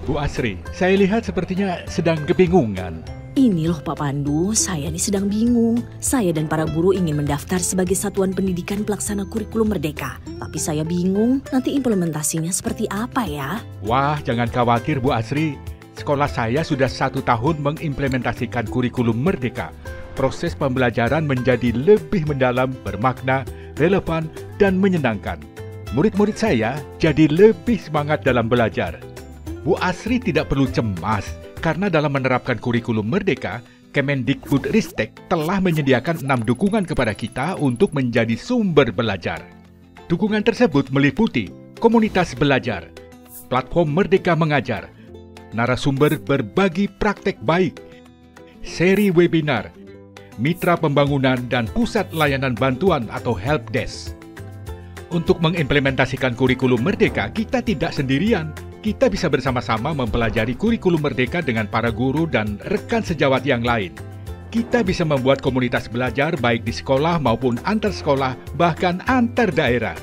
Bu Asri, saya lihat sepertinya sedang kebingungan. Ini loh Pak Pandu, saya nih sedang bingung. Saya dan para guru ingin mendaftar sebagai satuan pendidikan pelaksana kurikulum Merdeka. Tapi saya bingung nanti implementasinya seperti apa ya? Wah, jangan khawatir Bu Asri. Sekolah saya sudah 1 tahun mengimplementasikan kurikulum Merdeka. Proses pembelajaran menjadi lebih mendalam, bermakna, relevan, dan menyenangkan. Murid-murid saya jadi lebih semangat dalam belajar. Bu Asri tidak perlu cemas, karena dalam menerapkan kurikulum Merdeka, Kemendikbudristek telah menyediakan 6 dukungan kepada kita untuk menjadi sumber belajar. Dukungan tersebut meliputi komunitas belajar, platform Merdeka Mengajar, narasumber berbagi praktek baik, seri webinar, mitra pembangunan, dan pusat layanan bantuan atau helpdesk. Untuk mengimplementasikan kurikulum Merdeka, kita tidak sendirian. Kita bisa bersama-sama mempelajari kurikulum Merdeka dengan para guru dan rekan sejawat yang lain. Kita bisa membuat komunitas belajar baik di sekolah maupun antar sekolah, bahkan antar daerah.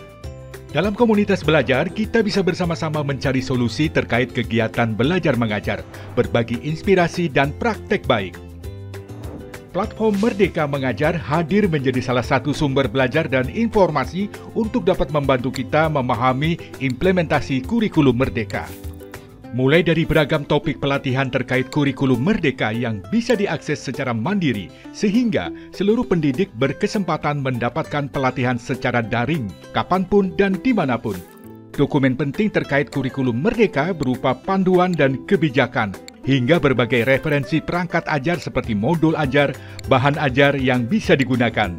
Dalam komunitas belajar, kita bisa bersama-sama mencari solusi terkait kegiatan belajar mengajar, berbagi inspirasi dan praktek baik. Platform Merdeka Mengajar hadir menjadi salah satu sumber belajar dan informasi untuk dapat membantu kita memahami implementasi kurikulum Merdeka. Mulai dari beragam topik pelatihan terkait kurikulum Merdeka yang bisa diakses secara mandiri, sehingga seluruh pendidik berkesempatan mendapatkan pelatihan secara daring, kapanpun dan dimanapun. Dokumen penting terkait kurikulum Merdeka berupa panduan dan kebijakan, hingga berbagai referensi perangkat ajar seperti modul ajar, bahan ajar yang bisa digunakan.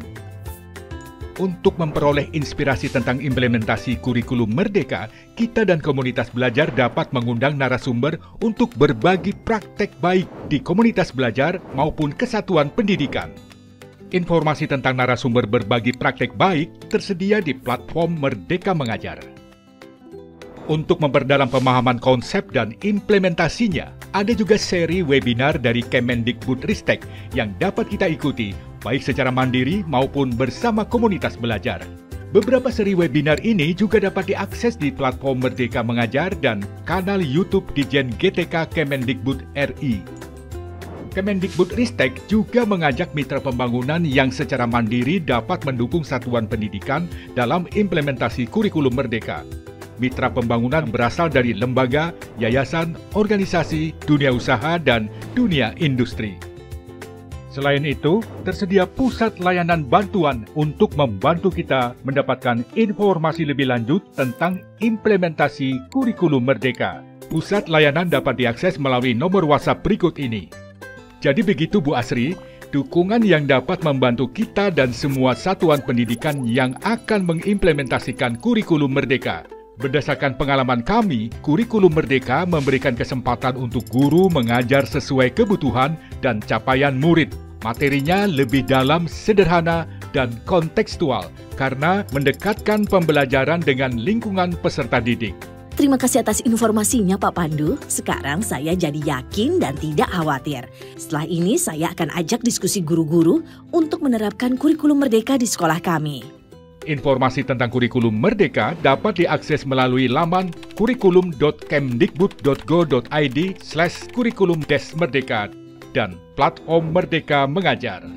Untuk memperoleh inspirasi tentang implementasi kurikulum Merdeka, kita dan komunitas belajar dapat mengundang narasumber untuk berbagi praktek baik di komunitas belajar maupun kesatuan pendidikan. Informasi tentang narasumber berbagi praktek baik tersedia di platform Merdeka Mengajar. Untuk memperdalam pemahaman konsep dan implementasinya, ada juga seri webinar dari Kemendikbudristek yang dapat kita ikuti, baik secara mandiri maupun bersama komunitas belajar. Beberapa seri webinar ini juga dapat diakses di platform Merdeka Mengajar dan kanal YouTube Ditjen GTK Kemendikbud RI. Kemendikbudristek juga mengajak mitra pembangunan yang secara mandiri dapat mendukung satuan pendidikan dalam implementasi kurikulum Merdeka. Mitra pembangunan berasal dari lembaga, yayasan, organisasi, dunia usaha, dan dunia industri. Selain itu, tersedia pusat layanan bantuan untuk membantu kita mendapatkan informasi lebih lanjut tentang implementasi kurikulum Merdeka. Pusat layanan dapat diakses melalui nomor WhatsApp berikut ini. Jadi begitu Bu Asri, dukungan yang dapat membantu kita dan semua satuan pendidikan yang akan mengimplementasikan kurikulum Merdeka. Berdasarkan pengalaman kami, kurikulum Merdeka memberikan kesempatan untuk guru mengajar sesuai kebutuhan dan capaian murid. Materinya lebih dalam, sederhana, dan kontekstual karena mendekatkan pembelajaran dengan lingkungan peserta didik. Terima kasih atas informasinya Pak Pandu. Sekarang saya jadi yakin dan tidak khawatir. Setelah ini saya akan ajak diskusi guru-guru untuk menerapkan kurikulum Merdeka di sekolah kami. Informasi tentang kurikulum Merdeka dapat diakses melalui laman kurikulum.kemdikbud.go.id/kurikulum-merdeka dan platform Merdeka Mengajar.